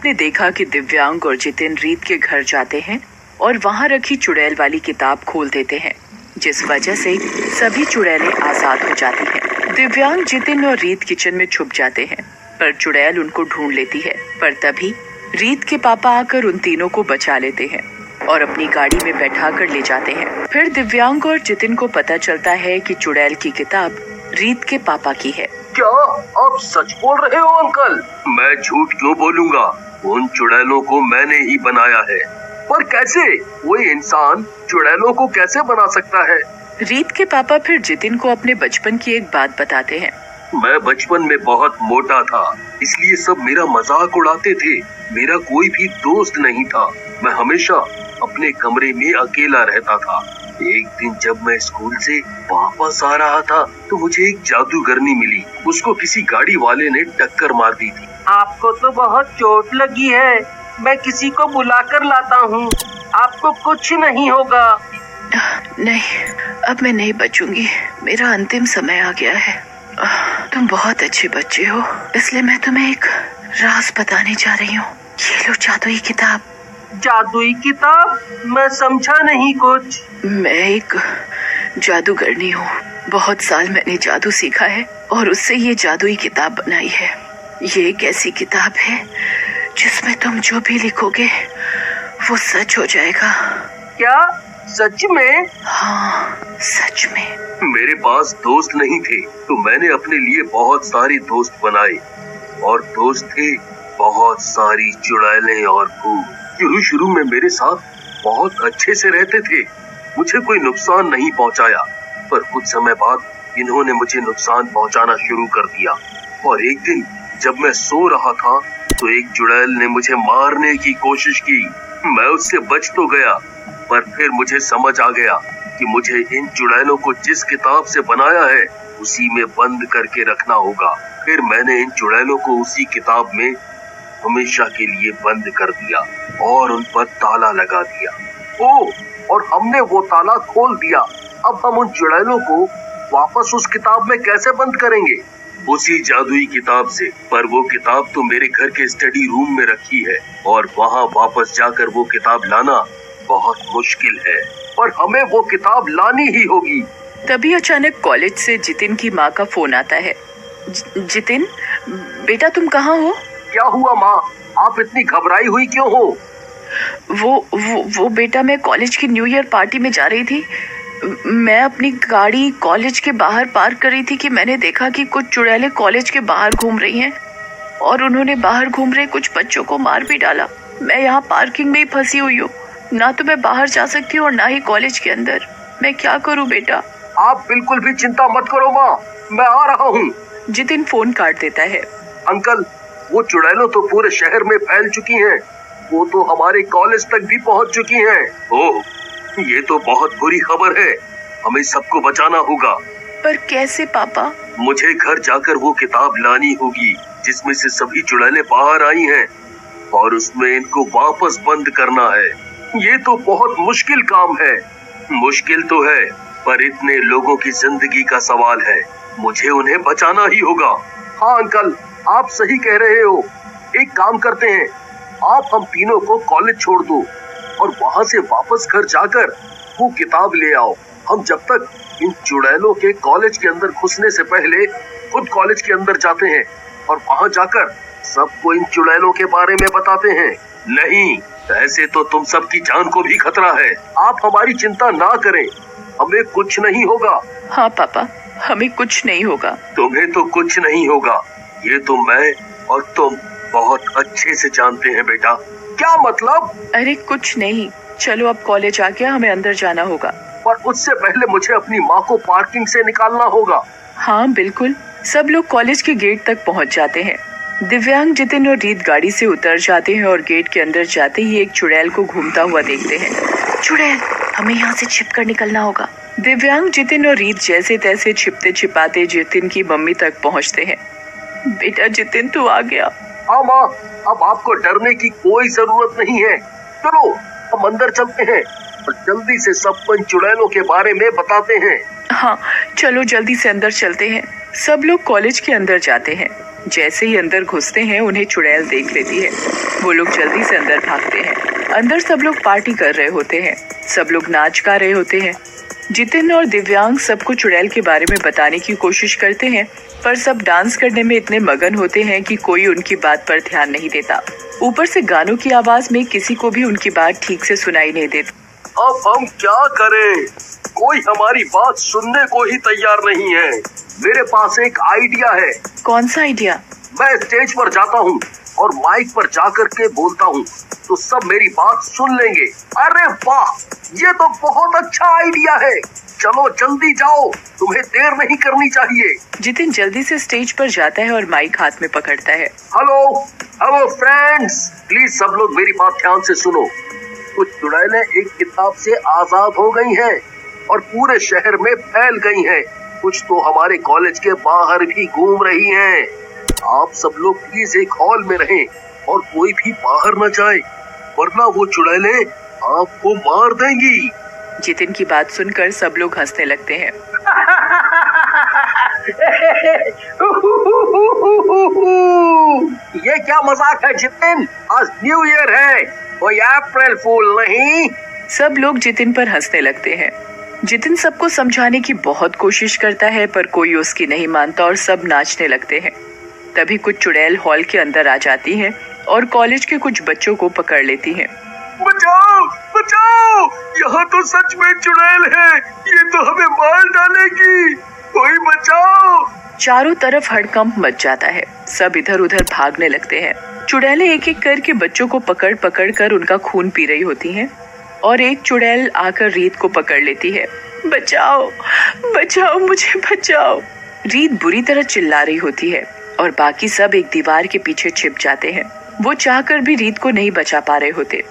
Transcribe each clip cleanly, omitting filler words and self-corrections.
आपने देखा कि दिव्यांग और जितिन रीत के घर जाते हैं और वहाँ रखी चुड़ैल वाली किताब खोल देते हैं, जिस वजह से सभी चुड़ैलें आजाद हो जाती हैं। दिव्यांग, जितिन और रीत किचन में छुप जाते हैं, पर चुड़ैल उनको ढूंढ लेती है। पर तभी रीत के पापा आकर उन तीनों को बचा लेते हैं और अपनी गाड़ी में बैठा कर ले जाते हैं। फिर दिव्यांग और जितिन को पता चलता है कि चुड़ैल की किताब रीत के पापा की है। क्या आप सच बोल रहे हो अंकल? मैं झूठ क्यों बोलूंगा? उन चुड़ैलों को मैंने ही बनाया है। पर कैसे? कोई इंसान चुड़ैलों को कैसे बना सकता है? रीत के पापा फिर जितिन को अपने बचपन की एक बात बताते हैं। मैं बचपन में बहुत मोटा था, इसलिए सब मेरा मजाक उड़ाते थे। मेरा कोई भी दोस्त नहीं था। मैं हमेशा अपने कमरे में अकेला रहता था। एक दिन जब मैं स्कूल से वापस आ रहा था तो मुझे एक जादूगरनी मिली। उसको किसी गाड़ी वाले ने टक्कर मार दी थी। आपको तो बहुत चोट लगी है। मैं किसी को बुलाकर लाता हूँ, आपको कुछ नहीं होगा। नहीं, अब मैं नहीं बचूंगी। मेरा अंतिम समय आ गया है। तुम बहुत अच्छे बच्चे हो, इसलिए मैं तुम्हें एक राज बताने जा रही हूँ। ये लो जादुई किताब। जादुई किताब? मैं समझा नहीं कुछ। मैं एक जादूगरनी हूँ। बहुत साल मैंने जादू सीखा है और उससे ये जादुई किताब बनाई है। ये एक ऐसी किताब है जिसमें तुम जो भी लिखोगे वो सच हो जाएगा। क्या सच में? हाँ, सच में। मेरे पास दोस्त नहीं थे तो मैंने अपने लिए बहुत सारे दोस्त बनाए, और दोस्त थे बहुत सारी चुड़ैलें और भूत। शुरू में मेरे साथ बहुत अच्छे से रहते थे। मुझे कोई नुकसान नहीं पहुंचाया, पर कुछ समय बाद इन्होंने मुझे नुकसान पहुंचाना शुरू कर दिया। और एक दिन जब मैं सो रहा था तो एक चुड़ैल ने मुझे मारने की कोशिश की। मैं उससे बच तो गया, पर फिर मुझे समझ आ गया कि मुझे इन चुड़ैलों को जिस किताब से बनाया है उसी में बंद करके रखना होगा। फिर मैंने इन चुड़ैलों को उसी किताब में हमेशा के लिए बंद कर दिया और उन पर ताला लगा दिया। ओह, और हमने वो ताला खोल दिया। अब हम उन चुड़ैलों को वापस उस किताब में कैसे बंद करेंगे? उसी जादुई किताब से। पर वो किताब तो मेरे घर के स्टडी रूम में रखी है और वहाँ वापस जाकर वो किताब लाना बहुत मुश्किल है। पर हमें वो किताब लानी ही होगी। तभी अचानक कॉलेज से जितिन की माँ का फोन आता है। जितिन, बेटा तुम कहाँ हो? क्या हुआ माँ? आप इतनी घबराई हुई क्यों हो? वो बेटा, मैं कॉलेज की न्यू ईयर पार्टी में जा रही थी। मैं अपनी गाड़ी कॉलेज के बाहर पार्क कर रही थी कि मैंने देखा कि कुछ चुड़ैलें कॉलेज के बाहर घूम रही हैं और उन्होंने बाहर घूम रहे कुछ बच्चों को मार भी डाला। मैं यहाँ पार्किंग में ही फंसी हुई हूँ। ना तो मैं बाहर जा सकती हूँ और ना ही कॉलेज के अंदर। मैं क्या करूँ बेटा? आप बिल्कुल भी चिंता मत करो माँ, मैं आ रहा हूँ। जितिन फोन काट देता है। अंकल, वो चुड़ैलें तो पूरे शहर में फैल चुकी हैं। वो तो हमारे कॉलेज तक भी पहुँच चुकी हैं। ओह, ये तो बहुत बुरी खबर है। हमें सबको बचाना होगा। पर कैसे पापा? मुझे घर जाकर वो किताब लानी होगी जिसमें से सभी चुड़ैलें बाहर आई हैं, और उसमें इनको वापस बंद करना है। ये तो बहुत मुश्किल काम है। मुश्किल तो है, पर इतने लोगों की जिंदगी का सवाल है। मुझे उन्हें बचाना ही होगा। हाँ अंकल, आप सही कह रहे हो। एक काम करते हैं, आप हम तीनों को कॉलेज छोड़ दो और वहाँ से वापस घर जाकर वो किताब ले आओ। हम जब तक इन चुड़ैलों के कॉलेज के अंदर घुसने से पहले खुद कॉलेज के अंदर जाते हैं और वहाँ जाकर सबको इन चुड़ैलों के बारे में बताते हैं। नहीं, ऐसे तो तुम सबकी जान को भी खतरा है। आप हमारी चिंता ना करें, हमें कुछ नहीं होगा। हाँ पापा, हमें कुछ नहीं होगा। तुम्हें तो कुछ नहीं होगा, ये तो मैं और तुम बहुत अच्छे से जानते हैं बेटा। क्या मतलब? अरे कुछ नहीं, चलो अब कॉलेज आ गया, हमें अंदर जाना होगा। पर उससे पहले मुझे अपनी माँ को पार्किंग से निकालना होगा। हाँ बिल्कुल। सब लोग कॉलेज के गेट तक पहुँच जाते हैं। दिव्यांग, जितिन और रीत गाड़ी से उतर जाते हैं और गेट के अंदर जाते ही एक चुड़ैल को घूमता हुआ देखते हैं। चुड़ैल, हमें यहाँ से छिपकर निकलना होगा। दिव्यांग, जितिन और रीत जैसे तैसे छिपते छिपाते जितिन की मम्मी तक पहुँचते हैं। बेटा जितिन, तू आ गया। हाँ माँ, अब आपको डरने की कोई जरूरत नहीं है। चलो हम अंदर चलते हैं और जल्दी से सबको इन चुड़ैलों के बारे में बताते हैं। हाँ चलो जल्दी से अंदर चलते हैं। सब लोग कॉलेज के अंदर जाते हैं। जैसे ही अंदर घुसते हैं उन्हें चुड़ैल देख लेती है। वो लोग जल्दी से अंदर भागते हैं। अंदर सब लोग पार्टी कर रहे होते हैं, सब लोग नाच गा रहे होते हैं। जितिन और दिव्यांग सबको चुड़ैल के बारे में बताने की कोशिश करते हैं, पर सब डांस करने में इतने मगन होते हैं कि कोई उनकी बात पर ध्यान नहीं देता। ऊपर से गानों की आवाज में किसी को भी उनकी बात ठीक से सुनाई नहीं देती। अब हम क्या करें? कोई हमारी बात सुनने को ही तैयार नहीं है। मेरे पास एक आइडिया है। कौन सा आइडिया? मैं स्टेज पर जाता हूँ और माइक पर जाकर के बोलता हूँ, तो सब मेरी बात सुन लेंगे। अरे वाह, ये तो बहुत अच्छा आइडिया है। चलो जल्दी जाओ, तुम्हें देर नहीं करनी चाहिए। जितिन जल्दी से स्टेज पर जाता है और माइक हाथ में पकड़ता है। हेलो फ्रेंड्स, प्लीज सब लोग मेरी बात ध्यान से सुनो। कुछ चुड़ैलें एक किताब से आजाद हो गई हैं और पूरे शहर में फैल गई हैं। कुछ तो हमारे कॉलेज के बाहर भी घूम रही हैं। आप सब लोग प्लीज एक हॉल में रहें और कोई भी बाहर न जाए, वरना वो चुड़ैलें आपको मार देंगी। जितिन की बात सुनकर सब लोग हंसने लगते हैं। ये क्या मजाक है जितिन? आज न्यू ईयर है, कोई अप्रैल फूल नहीं। सब लोग जितिन पर हंसने लगते हैं। जितिन सबको समझाने की बहुत कोशिश करता है, पर कोई उसकी नहीं मानता और सब नाचने लगते हैं। तभी कुछ चुड़ैल हॉल के अंदर आ जाती हैं और कॉलेज के कुछ बच्चों को पकड़ लेती हैं। बचाओ बचाओ, यहाँ तो सच में चुड़ैल है, ये तो हमें मार डालेगी, कोई बचाओ। चारों तरफ हड़कंप मच जाता है। सब इधर उधर भागने लगते हैं। चुड़ैलें एक एक करके बच्चों को पकड़ पकड़ कर उनका खून पी रही होती हैं और एक चुड़ैल आकर रीत को पकड़ लेती है। बचाओ बचाओ, मुझे बचाओ। रीत बुरी तरह चिल्ला रही होती है और बाकी सब एक दीवार के पीछे छिप जाते हैं। वो चाहकर भी रीत को नहीं बचा पा रहे होते।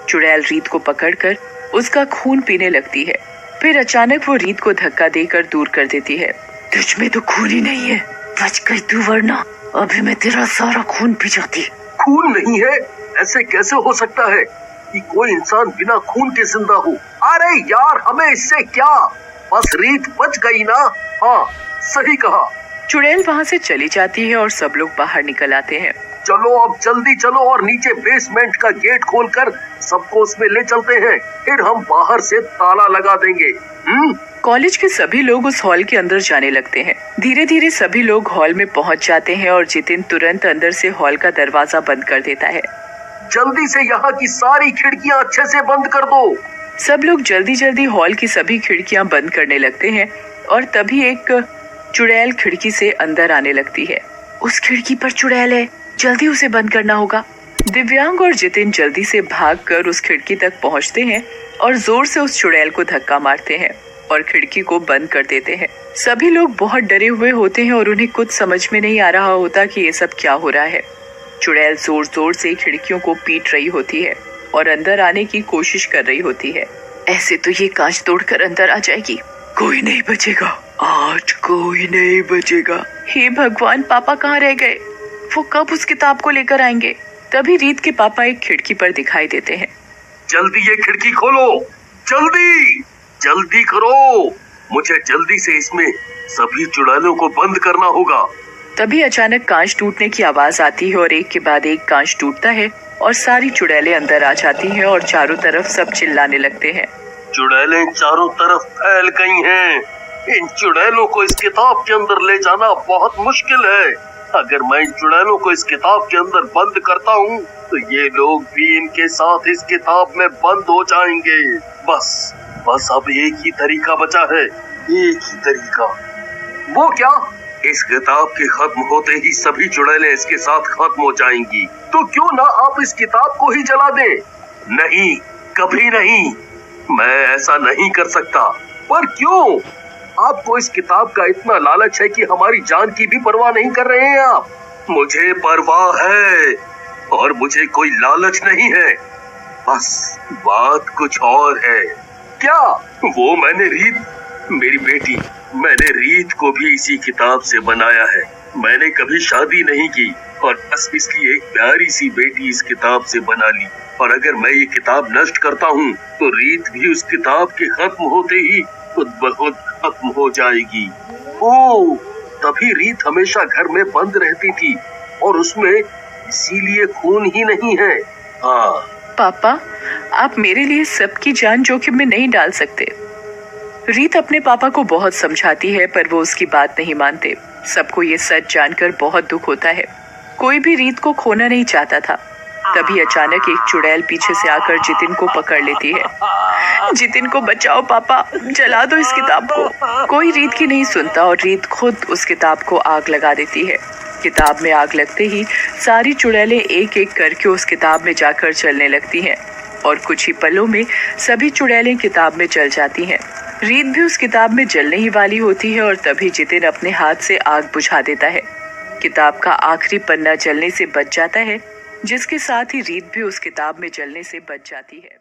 चुड़ैल रीत को पकड़कर उसका खून पीने लगती है। फिर अचानक वो रीत को धक्का देकर दूर कर देती है। तुझ में तो खून ही नहीं है, बच गई तू, वरना अभी मैं तेरा सारा खून पी जाती। खून नहीं है? ऐसे कैसे हो सकता है कि कोई इंसान बिना खून के जिंदा हो? अरे यार, हमें इससे क्या, बस रीत बच गई ना। हाँ, सही कहा। चुड़ैल वहाँ से चली जाती है और सब लोग बाहर निकल आते हैं। चलो अब जल्दी चलो और नीचे बेसमेंट का गेट खोलकर सबको उसमें ले चलते हैं, फिर हम बाहर से ताला लगा देंगे। कॉलेज के सभी लोग उस हॉल के अंदर जाने लगते हैं। धीरे धीरे सभी लोग हॉल में पहुंच जाते हैं और जितिन तुरंत अंदर से हॉल का दरवाजा बंद कर देता है। जल्दी से यहाँ की सारी खिड़कियाँ अच्छे से बंद कर दो। सब लोग जल्दी जल्दी हॉल की सभी खिड़कियाँ बंद करने लगते हैं और तभी एक चुड़ैल खिड़की से अंदर आने लगती है। उस खिड़की पर चुड़ैल है, जल्दी उसे बंद करना होगा। दिव्यांग और जितिन जल्दी से भागकर उस खिड़की तक पहुंचते हैं और जोर से उस चुड़ैल को धक्का मारते हैं और खिड़की को बंद कर देते हैं। सभी लोग बहुत डरे हुए होते हैं और उन्हें कुछ समझ में नहीं आ रहा होता कि ये सब क्या हो रहा है। चुड़ैल जोर जोर से खिड़कियों को पीट रही होती है और अंदर आने की कोशिश कर रही होती है। ऐसे तो ये कांच तोड़कर अंदर आ जाएगी, कोई नहीं बचेगा, आज कोई नहीं बचेगा। हे भगवान, पापा कहाँ रह गए? वो कब उस किताब को लेकर आएंगे? तभी रीत के पापा एक खिड़की पर दिखाई देते हैं। जल्दी ये खिड़की खोलो, जल्दी जल्दी करो, मुझे जल्दी से इसमें सभी चुड़ैलों को बंद करना होगा। तभी अचानक कांच टूटने की आवाज आती है और एक के बाद एक कांच टूटता है और सारी चुड़ैलें अंदर आ जाती हैं और चारों तरफ सब चिल्लाने लगते हैं। चुड़ैलें चारों तरफ फैल गई हैं। इन चुड़ैलों को इस किताब के अंदर ले जाना बहुत मुश्किल है। अगर मैं इन चुड़ैलों को इस किताब के अंदर बंद करता हूँ तो ये लोग भी इनके साथ इस किताब में बंद हो जाएंगे। बस अब एक ही तरीका बचा है, एक ही तरीका। वो क्या? इस किताब के खत्म होते ही सभी चुड़ैलें इसके साथ खत्म हो जाएंगी। तो क्यों ना आप इस किताब को ही जला दें? नहीं, कभी नहीं, मैं ऐसा नहीं कर सकता। पर क्यों? आपको इस किताब का इतना लालच है कि हमारी जान की भी परवाह नहीं कर रहे हैं आप। मुझे परवाह है और मुझे कोई लालच नहीं है, बस बात कुछ और है। क्या? वो मेरी बेटी, मैंने रीत को भी इसी किताब से बनाया है। मैंने कभी शादी नहीं की और बस इसलिए एक प्यारी सी बेटी इस किताब से बना ली। और अगर मैं ये किताब नष्ट करता हूँ तो रीत भी उस किताब के खत्म होते ही खुद ब खुद खत्म हो जाएगी। ओह, तभी रीत हमेशा घर में बंद रहती थी और उसमें इसीलिए खून ही नहीं है। हाँ पापा, आप मेरे लिए सबकी जान जोखिम में नहीं डाल सकते। रीत अपने पापा को बहुत समझाती है पर वो उसकी बात नहीं मानते। सबको ये सच जानकर बहुत दुख होता है। कोई भी रीत को खोना नहीं चाहता था। तभी अचानक एक चुड़ैल पीछे से आकर जितिन को पकड़ लेती है। जितिन को बचाओ पापा, जला दो इस किताब को। कोई रीत की नहीं सुनता और रीत खुद उस किताब को आग लगा देती है। किताब में आग लगते ही सारी चुड़ैलें एक एक करके उस किताब में जाकर चलने लगती हैं और कुछ ही पलों में सभी चुड़ैलें किताब में जल जाती हैं। रीत भी उस किताब में जलने ही वाली होती है और तभी जितिन अपने हाथ से आग बुझा देता है। किताब का आखिरी पन्ना जलने से बच जाता है, जिसके साथ ही रीत भी उस किताब में जलने से बच जाती है।